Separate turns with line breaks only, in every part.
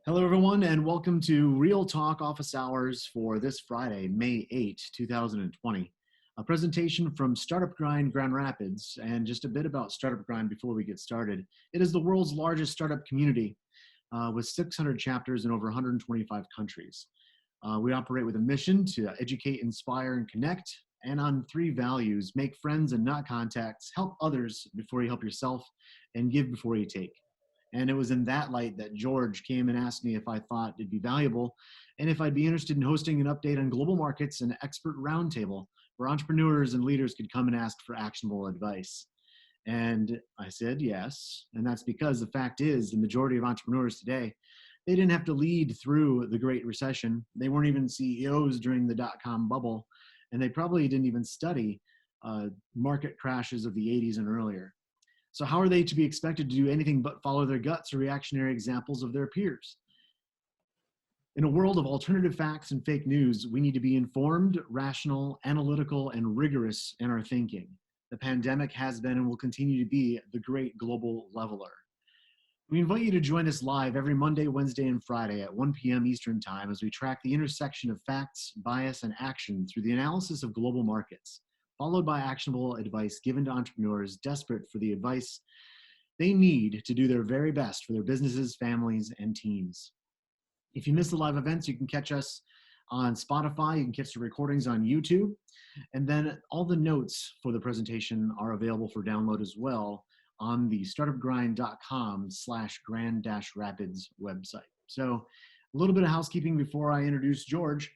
Hello, everyone, and welcome to Real Talk Office Hours for this Friday, May 8, 2020. A presentation from Startup Grind Grand Rapids, and just a bit about Startup Grind before we get started. It is the world's largest startup community with 600 chapters in over 125 countries. We operate with a mission to educate, inspire, and connect, and on three values: make friends and not contacts, help others before you help yourself, and give before you take. And it was in that light that George came and asked me if I thought it'd be valuable and if I'd be interested in hosting an update on global markets and expert roundtable where entrepreneurs and leaders could come and ask for actionable advice. And I said yes. And that's because the fact is the majority of entrepreneurs today, they didn't have to lead through the Great Recession. They weren't even CEOs during the dot-com bubble. And they probably didn't even study market crashes of the 80s and earlier. So how are they to be expected to do anything but follow their guts or reactionary examples of their peers? In a world of alternative facts and fake news, we need to be informed, rational, analytical, and rigorous in our thinking. The pandemic has been and will continue to be the great global leveler. We invite you to join us live every Monday, Wednesday, and Friday at 1 p.m. Eastern Time as we track the intersection of facts, bias, and action through the analysis of global markets, followed by actionable advice given to entrepreneurs desperate for the advice they need to do their very best for their businesses, families, and teams. If you miss the live events, you can catch us on Spotify. You can catch the recordings on YouTube. And then all the notes for the presentation are available for download as well on the startupgrind.com/grand-rapids website. So a little bit of housekeeping before I introduce George.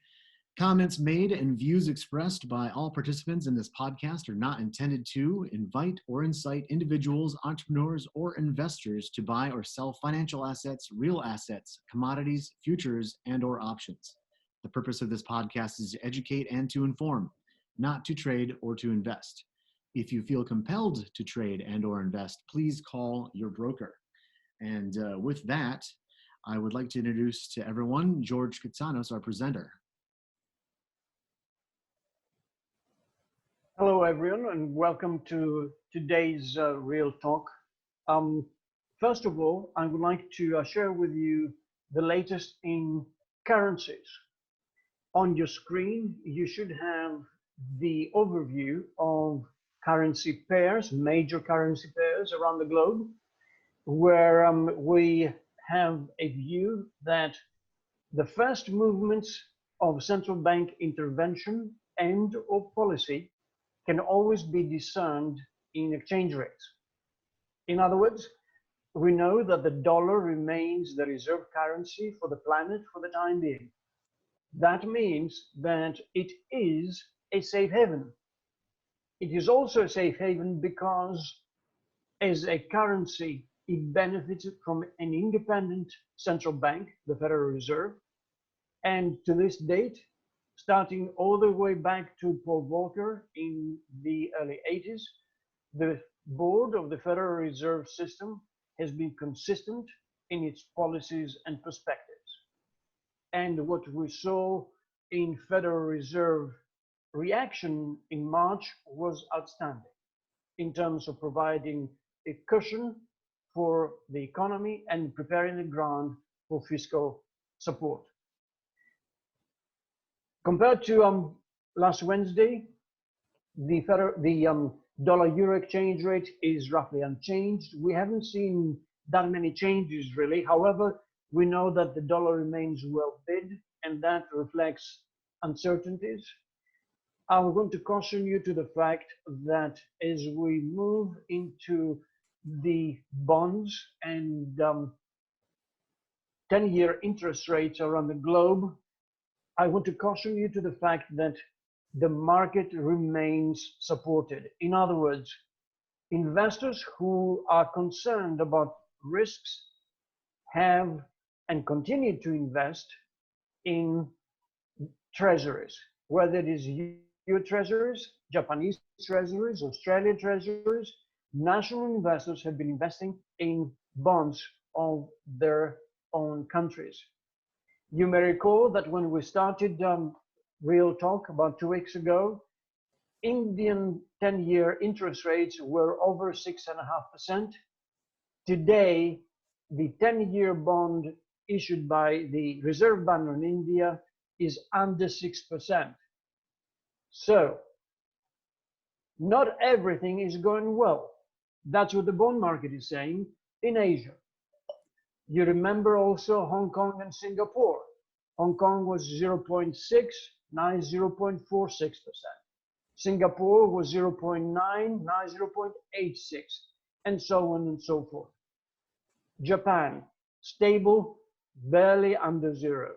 Comments made and views expressed by all participants in this podcast are not intended to invite or incite individuals, entrepreneurs, or investors to buy or sell financial assets, real assets, commodities, futures, and/or options. The purpose of this podcast is to educate and to inform, not to trade or to invest. If you feel compelled to trade and/or invest, please call your broker. And with that, I would like to introduce to everyone George Katsanos, our presenter.
Hello, everyone, and welcome to today's Real Talk. First of all, I would like to share with you the latest in currencies. On your screen, you should have the overview of currency pairs, major currency pairs around the globe, where we have a view that the first movements of central bank intervention and or policy can always be discerned in exchange rates. In other words, we know that the dollar remains the reserve currency for the planet for the time being. That means that it is a safe haven. It is also a safe haven because as a currency, it benefits from an independent central bank, the Federal Reserve, and to this date, starting all the way back to Paul Volcker in the early 80s, the board of the Federal Reserve System has been consistent in its policies and perspectives. And what we saw in Federal Reserve reaction in March was outstanding in terms of providing a cushion for the economy and preparing the ground for fiscal support. Compared to last Wednesday, the dollar-euro exchange rate is roughly unchanged. We haven't seen that many changes really. However, we know that the dollar remains well bid, and that reflects uncertainties. I'm going to caution you to the fact that as we move into the bonds and 10-year interest rates around the globe, I want to caution you to the fact that the market remains supported. In other words, investors who are concerned about risks have and continue to invest in treasuries, whether it is EU treasuries, Japanese treasuries, Australian treasuries. National investors have been investing in bonds of their own countries. You may recall that when we started Real Talk about 2 weeks ago, Indian 10-year interest rates were over 6.5%. Today, the 10-year bond issued by the Reserve Bank in India is under 6%. So not everything is going well. That's what the bond market is saying in Asia. You remember also Hong Kong and Singapore. Hong Kong was 0.6, now is 0.46%. Singapore was 0.9, now 0.86, and so on and so forth. Japan, stable, barely under zero.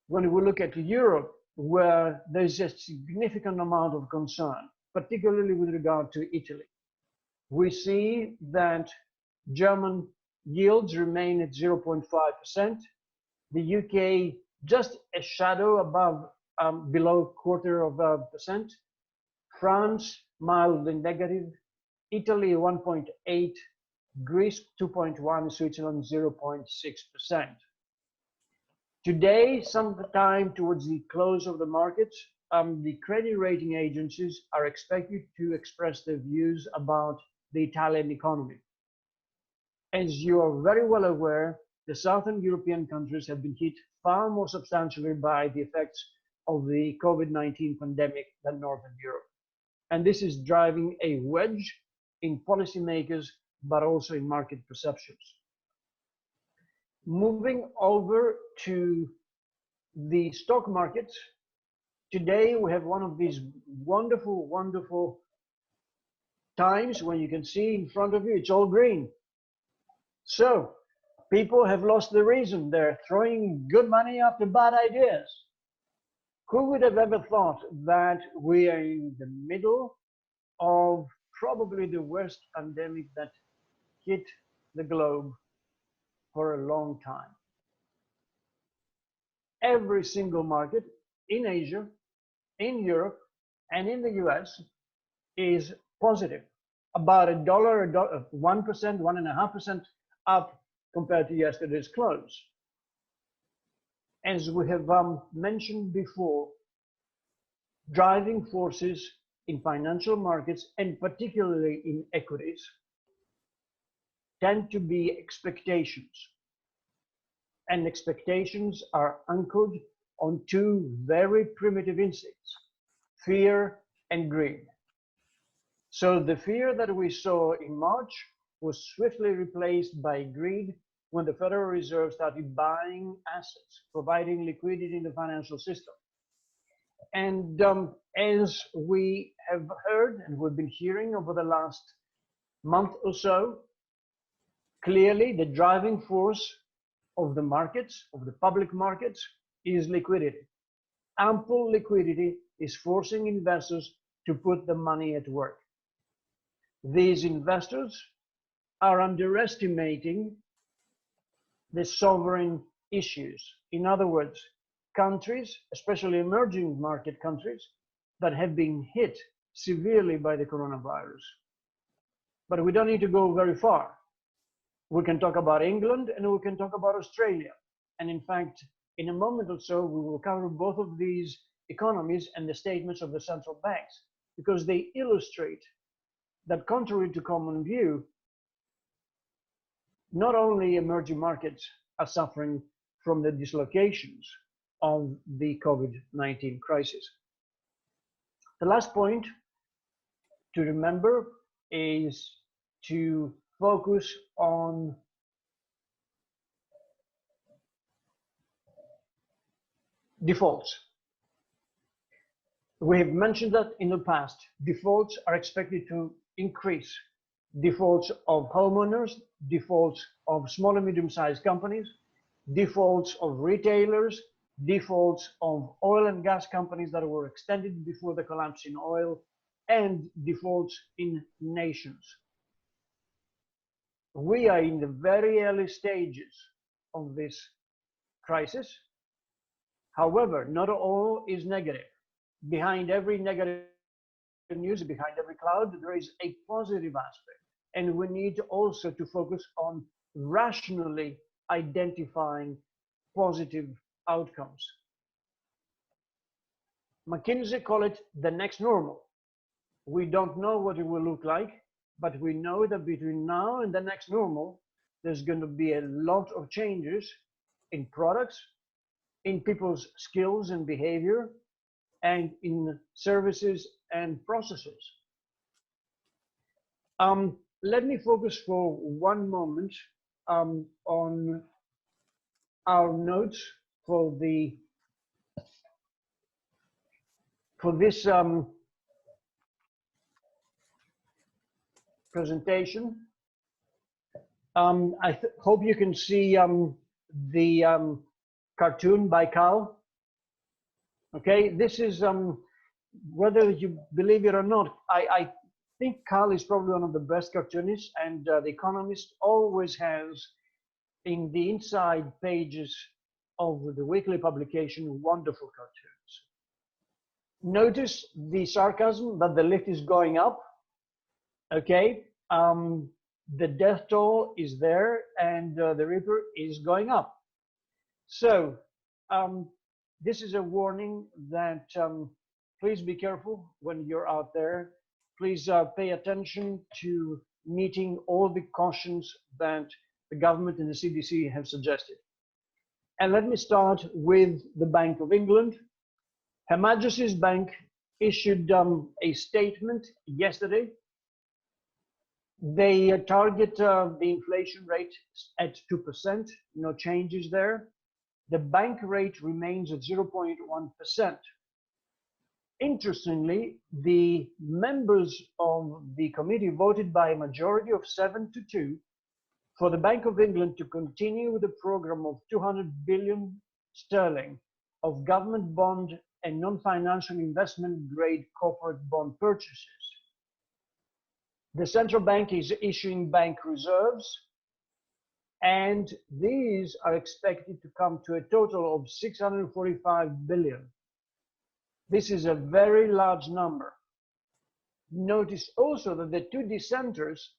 When we look at Europe, where there's a significant amount of concern, particularly with regard to Italy, we see that German yields remain at 0.5%. The UK just a shadow above, below quarter of a percent. France mildly negative. Italy 1.8. Greece 2.1. Switzerland 0.6%. Today, sometime towards the close of the markets, the credit rating agencies are expected to express their views about the Italian economy. As you are very well aware, the Southern European countries have been hit far more substantially by the effects of the COVID-19 pandemic than Northern Europe. And this is driving a wedge in policymakers, but also in market perceptions. Moving over to the stock markets, today we have one of these wonderful, wonderful times when you can see in front of you, it's all green. So people have lost the reason. They're throwing good money after bad ideas. Who would have ever thought that we are in the middle of probably the worst pandemic that hit the globe for a long time? Every single market in Asia, in Europe, and in the US is positive. About $1, 1%, 1.5% up compared to yesterday's close. As we have mentioned before, driving forces in financial markets, and particularly in equities, tend to be expectations. And expectations are anchored on two very primitive instincts, fear and greed. So the fear that we saw in March was swiftly replaced by greed when the Federal Reserve started buying assets, providing liquidity in the financial system. And as we have heard and we've been hearing over the last month or so, clearly the driving force of the markets, of the public markets, is liquidity. Ample liquidity is forcing investors to put the money at work. These investors are underestimating the sovereign issues. In other words, countries, especially emerging market countries, that have been hit severely by the coronavirus. But we don't need to go very far. We can talk about England and we can talk about Australia. And in fact, in a moment or so, we will cover both of these economies and the statements of the central banks, because they illustrate that, contrary to common view, not only emerging markets are suffering from the dislocations of the COVID-19 crisis. The last point to remember is to focus on defaults. We have mentioned that in the past, defaults are expected to increase. Defaults of homeowners, defaults of small and medium-sized companies, defaults of retailers, defaults of oil and gas companies that were extended before the collapse in oil, and defaults in nations. We are in the very early stages of this crisis. However, not all is negative. Behind every negative news, behind every cloud, there is a positive aspect. And we need also to focus on rationally identifying positive outcomes. McKinsey call it the next normal. We don't know what it will look like, but we know that between now and the next normal, there's going to be a lot of changes in products, in people's skills and behavior, and in services and processes. Let me focus for one moment on our notes for this presentation. I hope you can see the cartoon by Cal. Okay, this is whether you believe it or not, I think Cal is probably one of the best cartoonists, and The Economist always has in the inside pages of the weekly publication wonderful cartoons. Notice the sarcasm that the lift is going up. Okay, the death toll is there, and the Reaper is going up. So this is a warning that please be careful when you're out there. Please pay attention to meeting all the cautions that the government and the CDC have suggested. And let me start with the Bank of England. Her Majesty's Bank issued a statement yesterday. They target the inflation rate at 2%, no changes there. The bank rate remains at 0.1%. Interestingly, the members of the committee voted by a majority of 7-2 for the Bank of England to continue with a program of 200 billion sterling of government bond and non-financial investment grade corporate bond purchases. The central bank is issuing bank reserves, and these are expected to come to a total of 645 billion. This is a very large number. Notice also that the two dissenters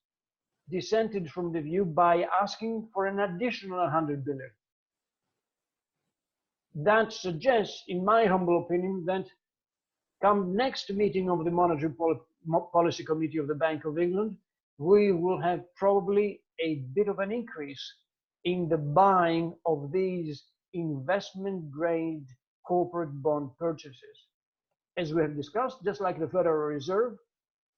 dissented from the view by asking for an additional 100 billion. That suggests, in my humble opinion, that come next meeting of the Monetary Policy Committee of the Bank of England, we will have probably a bit of an increase in the buying of these investment grade corporate bond purchases. As we have discussed, just like the Federal Reserve,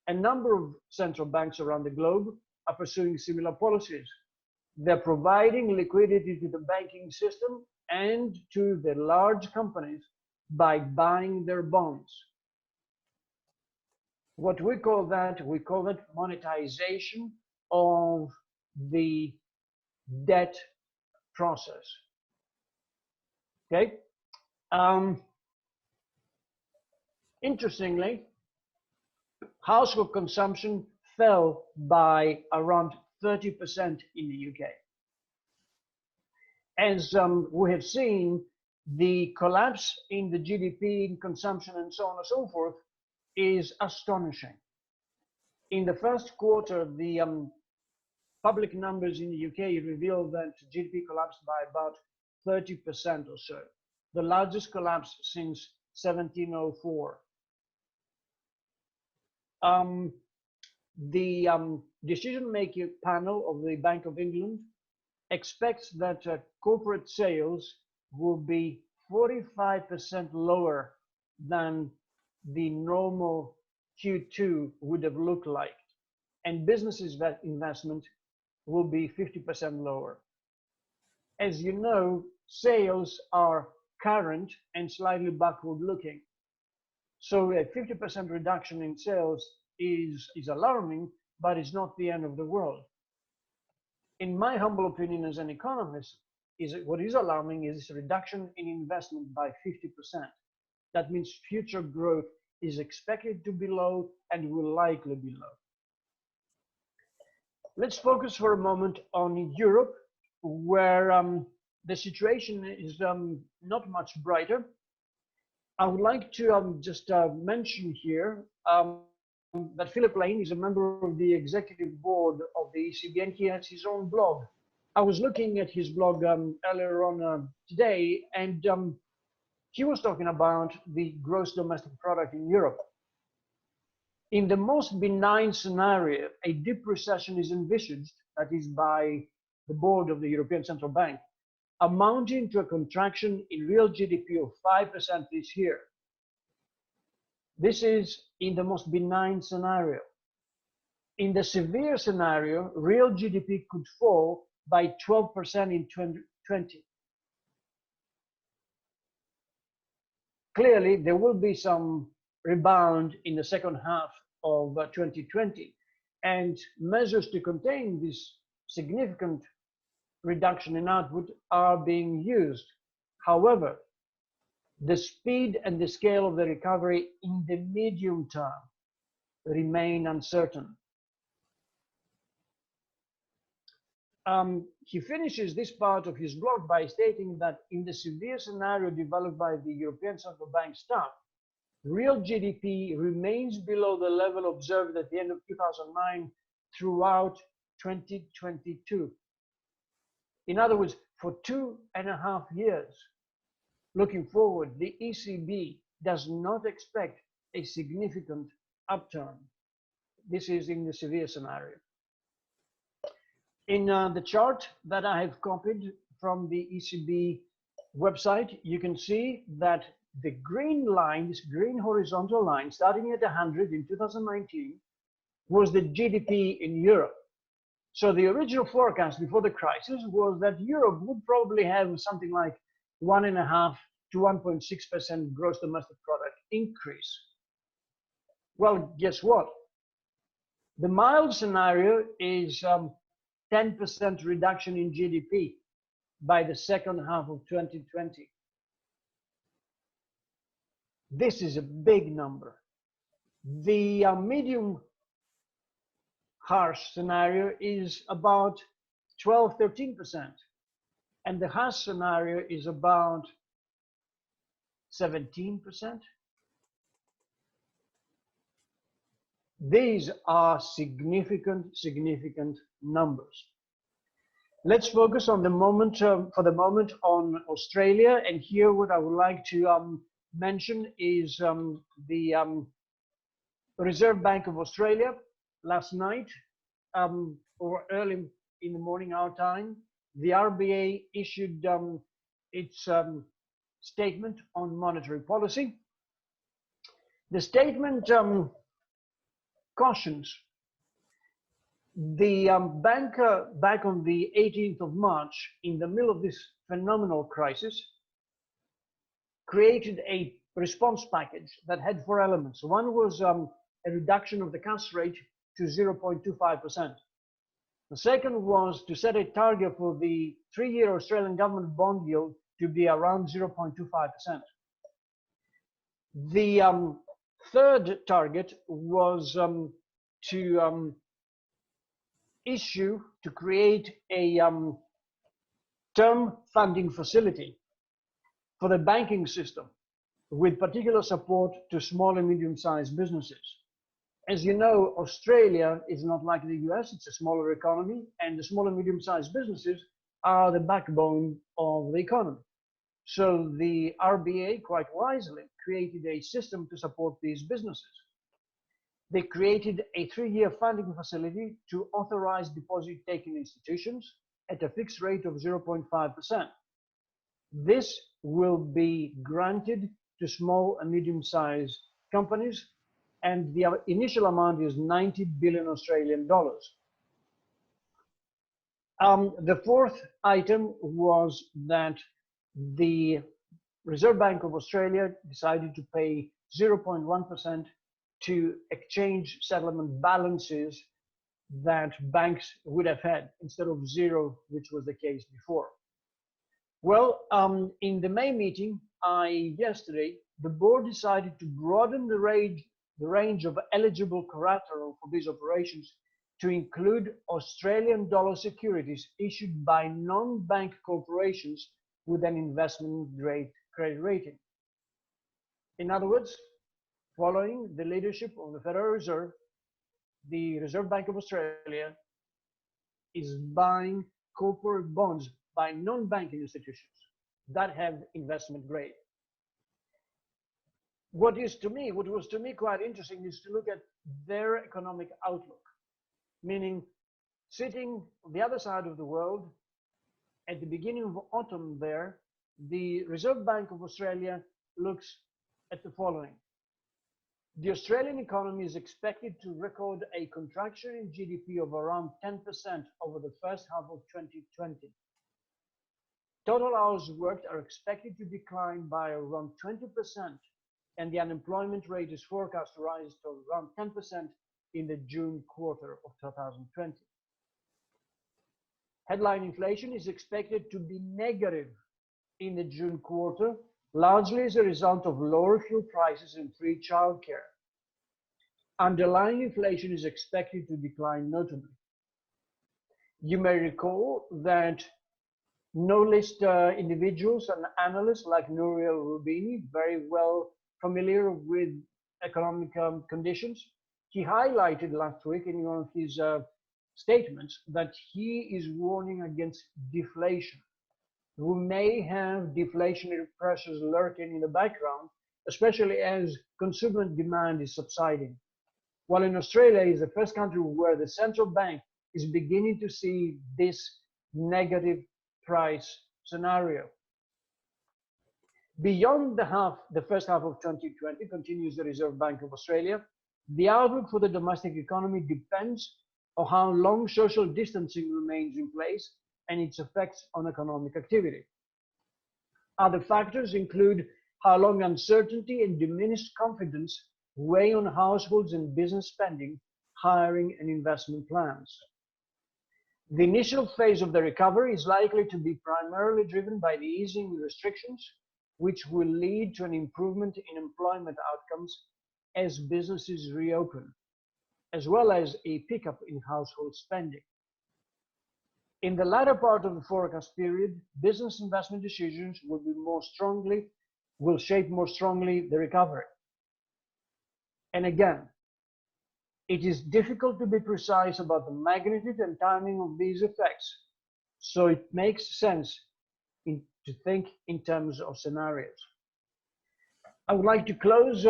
a number of central banks around the globe are pursuing similar policies. They're providing liquidity to the banking system and to the large companies by buying their bonds. What we call that monetization of the debt process. Okay. Interestingly, household consumption fell by around 30% in the UK. As we have seen, the collapse in the GDP, in consumption, and so on and so forth is astonishing. In the first quarter, the public numbers in the UK revealed that GDP collapsed by about 30% or so, the largest collapse since 1704. The decision-making panel of the Bank of England expects that corporate sales will be 45% lower than the normal Q2 would have looked like, and businesses investment will be 50% lower. As you know, sales are current and slightly backward looking. So a 50% reduction in sales is alarming, but it's not the end of the world. In my humble opinion as an economist, what is alarming is a reduction in investment by 50%. That means future growth is expected to be low and will likely be low. Let's focus for a moment on Europe, where the situation is not much brighter. I would like to just mention here that Philip Lane is a member of the executive board of the ECB, and he has his own blog. I was looking at his blog earlier on today, and he was talking about the gross domestic product in Europe. In the most benign scenario, a deep recession is envisaged, that is by the board of the European Central Bank. amounting to a contraction in real GDP of 5% this year. This is in the most benign scenario. In the severe scenario, real GDP could fall by 12% in 2020. Clearly, there will be some rebound in the second half of 2020, and measures to contain this significant reduction in output are being used. However, the speed and the scale of the recovery in the medium term remain uncertain. He finishes this part of his blog by stating that in the severe scenario developed by the European Central Bank staff, real GDP remains below the level observed at the end of 2009 throughout 2022. In other words, for 2.5 years, looking forward, the ECB does not expect a significant upturn. This is in the severe scenario. In the chart that I have copied from the ECB website, you can see that the green line, this green horizontal line, starting at 100 in 2019, was the GDP in Europe. So the original forecast before the crisis was that Europe would probably have something like 1.5 to 1.6% gross domestic product increase. Well, guess what? The mild scenario is 10% reduction in GDP by the second half of 2020. This is a big number. The medium harsh scenario is about 12–13%, and the harsh scenario is about 17%. These are significant numbers. Let's focus on the moment, for the moment, on Australia. And here, what I would like to mention is the Reserve Bank of Australia. Last night, or early in the morning our time, the RBA issued its statement on monetary policy. The statement cautions the bank back on the 18th of March, in the middle of this phenomenal crisis, created a response package that had 4 elements. One was a reduction of the cash rate to 0.25%. The second was to set a target for the 3-year Australian government bond yield to be around 0.25%. The third target was to create a term funding facility for the banking system, with particular support to small and medium-sized businesses. As you know, Australia is not like the US, it's a smaller economy, and the small and medium-sized businesses are the backbone of the economy. So the RBA, quite wisely, created a system to support these businesses. They created a 3-year funding facility to authorize deposit-taking institutions at a fixed rate of 0.5%. This will be granted to small and medium-sized companies, and the initial amount is 90 billion Australian dollars. The fourth item was that the Reserve Bank of Australia decided to pay 0.1% to exchange settlement balances that banks would have had instead of 0, which was the case before. Well, in the May meeting yesterday, the board decided to broaden the range of eligible collateral for these operations to include Australian dollar securities issued by non-bank corporations with an investment-grade credit rating. In other words, following the leadership of the Federal Reserve, the Reserve Bank of Australia is buying corporate bonds by non-banking institutions that have investment grade. What was to me quite interesting is to look at their economic outlook, meaning sitting on the other side of the world at the beginning of autumn there, the Reserve Bank of Australia looks at the following. The Australian economy is expected to record a contraction in GDP of around 10% over the first half of 2020. Total hours worked are expected to decline by around 20%, and the unemployment rate is forecast to rise to around 10% in the June quarter of 2020. Headline inflation is expected to be negative in the June quarter, largely as a result of lower fuel prices and free childcare. Underlying inflation is expected to decline notably. You may recall that no-list individuals and analysts like Nouriel Roubini, very well familiar with economic conditions, he highlighted last week in one of his statements that he is warning against deflation. We may have deflationary pressures lurking in the background, especially as consumer demand is subsiding. While in Australia is the first country where the central bank is beginning to see this negative price scenario. Beyond the first half of 2020, continues the Reserve Bank of Australia, the outlook for the domestic economy depends on how long social distancing remains in place and its effects on economic activity. Other factors include how long uncertainty and diminished confidence weigh on households and business spending, hiring, and investment plans. The initial phase of the recovery is likely to be primarily driven by the easing restrictions, which will lead to an improvement in employment outcomes as businesses reopen, as well as a pickup in household spending. In the latter part of the forecast period, business investment decisions will shape more strongly the recovery. And again, it is difficult to be precise about the magnitude and timing of these effects, so it makes sense to think in terms of scenarios. I would like to close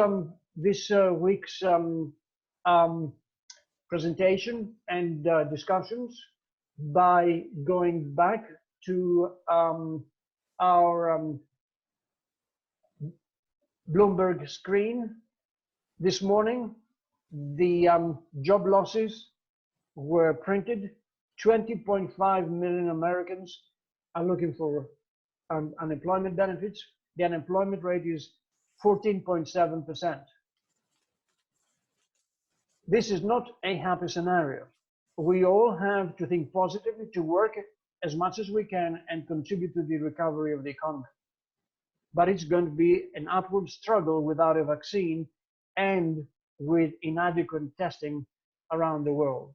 this week's presentation and discussions by going back to our Bloomberg screen. This morning, the job losses were printed. 20.5 million Americans are looking for unemployment benefits. The unemployment rate is 14.7%. This is not a happy scenario. We all have to think positively, to work as much as we can and contribute to the recovery of the economy. But it's going to be an upward struggle without a vaccine and with inadequate testing around the world.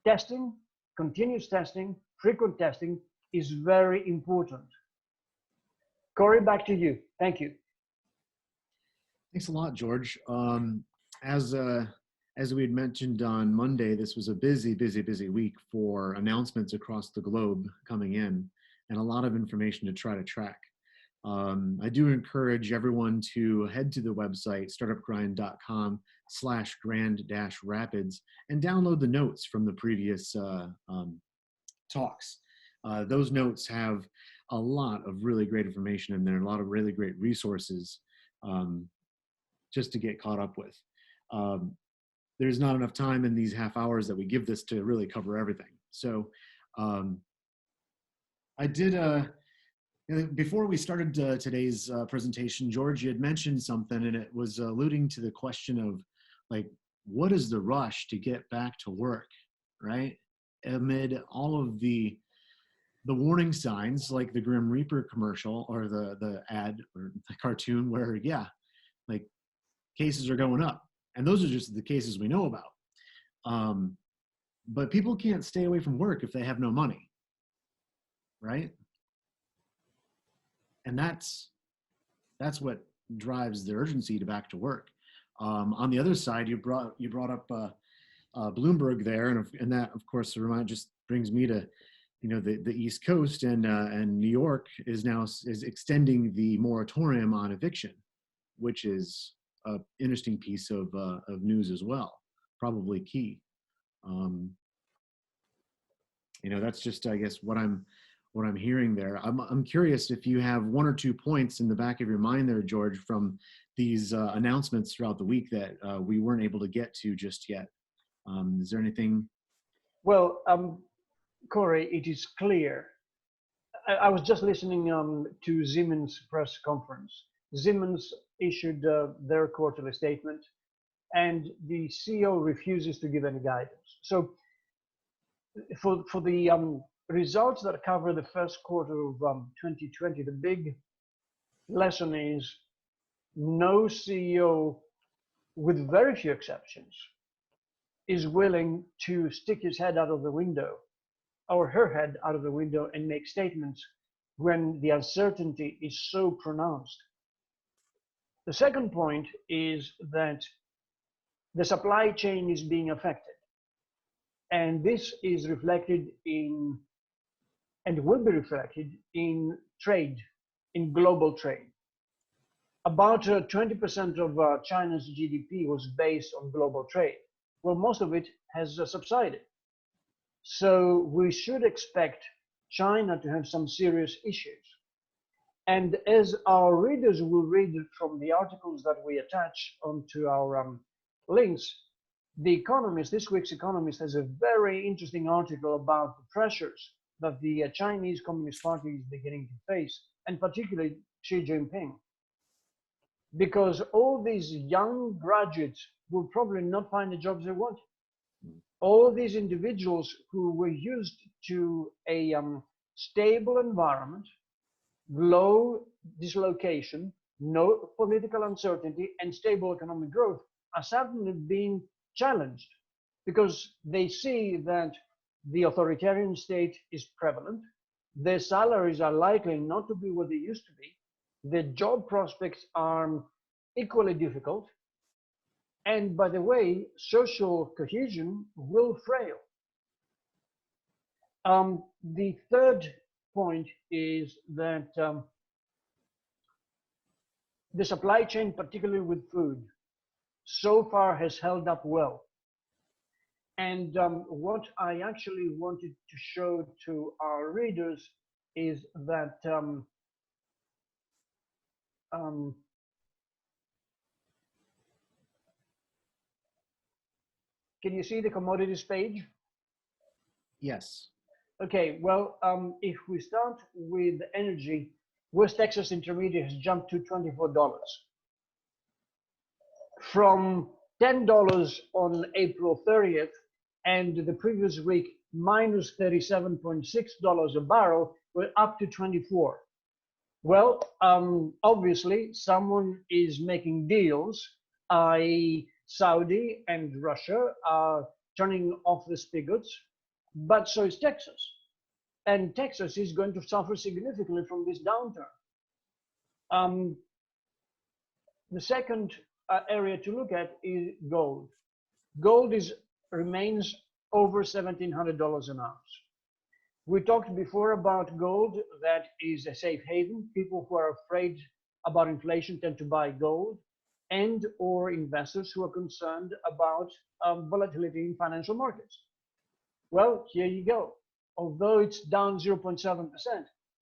Testing, continuous testing, frequent testing is very important. Corey, back to you. Thank you.
Thanks a lot, George. As we had mentioned on Monday, this was a busy week for announcements across the globe coming in, and a lot of information to try to track. I do encourage everyone to head to the website, startupgrind.com/grand-rapids, and download the notes from the previous talks. Those notes have a lot of really great information in there, a lot of really great resources just to get caught up with. There's not enough time in these half hours that we give this to really cover everything. So I did, before we started today's presentation, George, you had mentioned something, and it was alluding to the question of, like, what is the rush to get back to work, right? Amid all of the warning signs, like the Grim Reaper commercial or the ad or the cartoon where, yeah, like cases are going up. And those are just the cases we know about. But people can't stay away from work if they have no money, right? And that's what drives the urgency to back to work. On the other side, you brought up Bloomberg there, and that, of course, just brings me to, the East Coast, and New York is extending the moratorium on eviction, which is an interesting piece of news as well, probably key. That's just, I guess, what I'm what I'm hearing there. I'm curious if you have one or two points in the back of your mind there, George, from these announcements throughout the week that we weren't able to get to just yet. Is there anything?
Well, Corey, it is clear. I was just listening to Siemens press conference. Siemens issued their quarterly statement, and the CEO refuses to give any guidance. So for the results that cover the first quarter of 2020, the big lesson is no CEO, with very few exceptions, is willing to stick his head out of the window or her head out of the window and make statements when the uncertainty is so pronounced. The second point is that the supply chain is being affected. And this is reflected in, and will be reflected in trade, in global trade. About 20% of China's GDP was based on global trade. Well, most of it has subsided. So we should expect China to have some serious issues. And as our readers will read from the articles that we attach onto our links, The Economist, this week's Economist, has a very interesting article about the pressures that the Chinese Communist Party is beginning to face, and particularly Xi Jinping. Because all these young graduates will probably not find the jobs they want. All these individuals who were used to a stable environment, low dislocation, no political uncertainty, and stable economic growth are suddenly being challenged because they see that the authoritarian state is prevalent, their salaries are likely not to be what they used to be, their job prospects are equally difficult, and by the way, social cohesion will fail. The third point is that the supply chain, particularly with food, so far has held up well. And what I actually wanted to show to our readers is that can you see the commodities page?
Yes.
Okay, well, if we start with energy, West Texas Intermediate has jumped to $24. From $10 on April 30th, and the previous week, minus $37.6 a barrel, we're up to 24. Well, obviously, someone is making deals, i.e. Saudi and Russia are turning off the spigots, but so is Texas. And Texas is going to suffer significantly from this downturn. The second area to look at is gold. Gold remains over $1,700 an ounce. We talked before about gold, that is a safe haven. People who are afraid about inflation tend to buy gold, and or investors who are concerned about volatility in financial markets. Well, here you go. Although it's down 0.7%,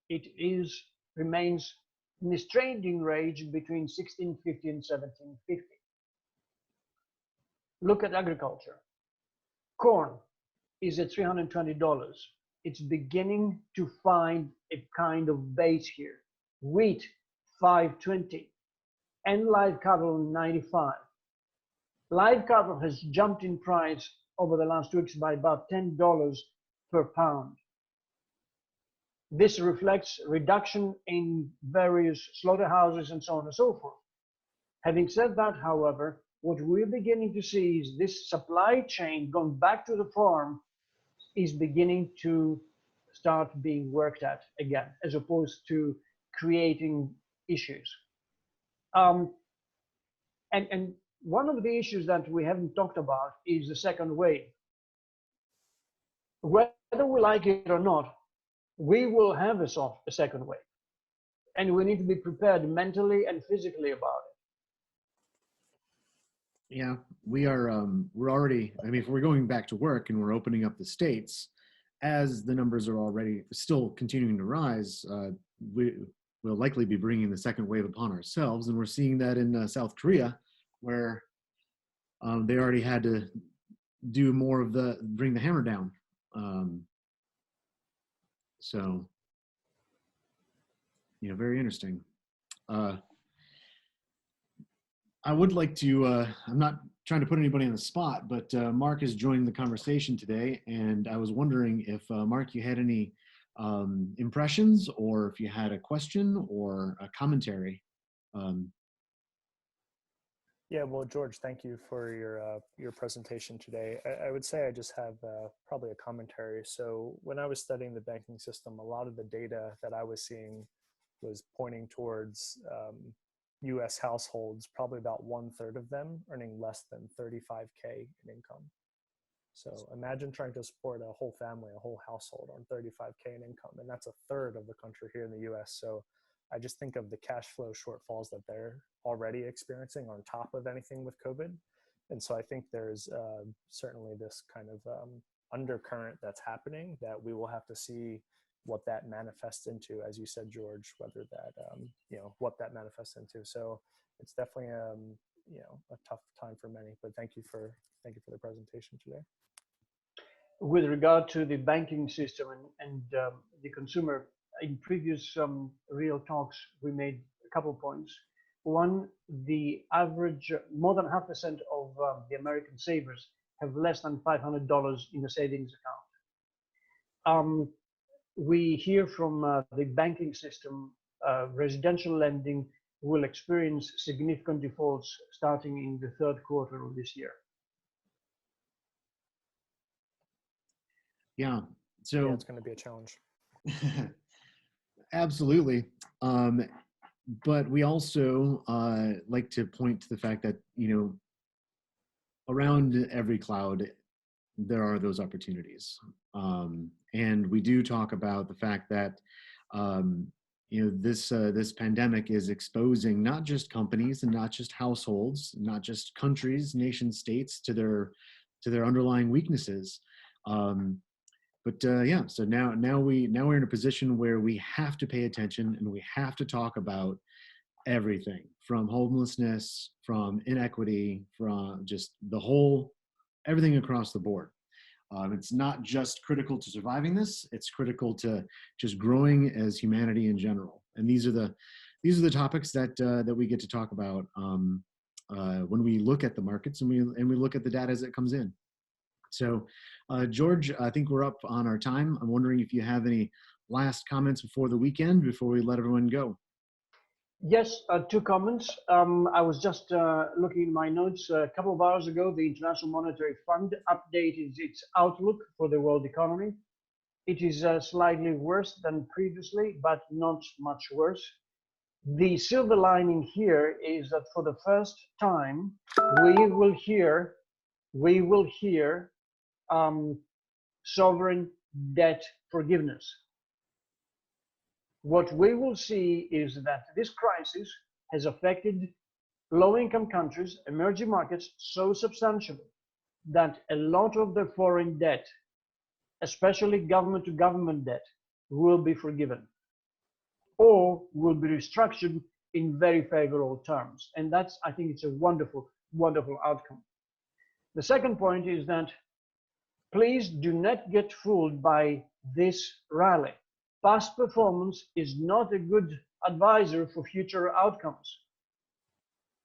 it remains in this trading range between 1650 and 1750. Look at agriculture. Corn is at $320. It's beginning to find a kind of base here. Wheat, $520, and live cattle, $95. Live cattle has jumped in price over the last 2 weeks by about $10 per pound. This reflects reduction in various slaughterhouses and so on and so forth. Having said that, however, what we're beginning to see is this supply chain going back to the farm is beginning to start being worked at again, as opposed to creating issues. And one of the issues that we haven't talked about is the second wave. Whether we like it or not, we will have a second wave. And we need to be prepared mentally and physically about it.
Yeah, we're already, I mean, if we're going back to work and we're opening up the states, as the numbers are already still continuing to rise, we will likely be bringing the second wave upon ourselves. And we're seeing that in South Korea, where they already had to do more of bring the hammer down. So, very interesting. I would like to, I'm not trying to put anybody on the spot, but Mark has joined the conversation today. And I was wondering if, Mark, you had any impressions, or if you had a question or a commentary.
Yeah, well, George, thank you for your presentation today. I would say I just have probably a commentary. So when I was studying the banking system, a lot of the data that I was seeing was pointing towards U.S. households, probably about 1/3 of them earning less than 35K in income. So imagine trying to support a whole family, a whole household on 35K in income, and that's 1/3 of the country here in the U.S. So I just think of the cash flow shortfalls that they're already experiencing on top of anything with COVID. And so I think there's certainly this kind of undercurrent that's happening that we will have to see what that manifests into, as you said, George, whether that, what that manifests into. So it's definitely, a tough time for many, but thank you for the presentation today.
With regard to the banking system and the consumer, in previous real talks, we made a couple points. One, the average, more than 0.5% of the American savers have less than $500 in a savings account. We hear from the banking system, residential lending will experience significant defaults starting in the third quarter of this year.
Yeah, so
yeah, it's going to be a challenge.
Absolutely. But we also like to point to the fact that, around every cloud, there are those opportunities. And we do talk about the fact that, this pandemic is exposing not just companies and not just households, not just countries, nation states to their underlying weaknesses. So now we're in a position where we have to pay attention, and we have to talk about everything from homelessness, from inequity, from just everything across the board. It's not just critical to surviving this; it's critical to just growing as humanity in general. And these are the topics that we get to talk about when we look at the markets and we look at the data as it comes in. So, George, I think we're up on our time. I'm wondering if you have any last comments before the weekend, before we let everyone go.
Yes, 2 comments. I was just looking in my notes. A couple of hours ago, the International Monetary Fund updated its outlook for the world economy. It is slightly worse than previously, but not much worse. The silver lining here is that for the first time, we will hear sovereign debt forgiveness. What we will see is that this crisis has affected low-income countries, emerging markets, so substantially that a lot of the foreign debt, especially government-to-government debt, will be forgiven or will be restructured in very favorable terms. And that's, I think it's a wonderful, wonderful outcome. The second point is that please do not get fooled by this rally. Past performance is not a good advisor for future outcomes.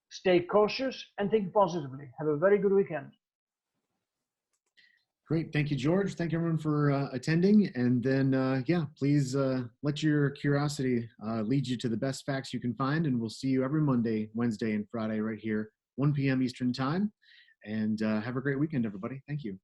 Stay cautious and think positively. Have a very good weekend.
Great. Thank you, George. Thank you, everyone, for attending. And then, please let your curiosity lead you to the best facts you can find. And we'll see you every Monday, Wednesday, and Friday right here, 1 p.m. Eastern Time. And have a great weekend, everybody. Thank you.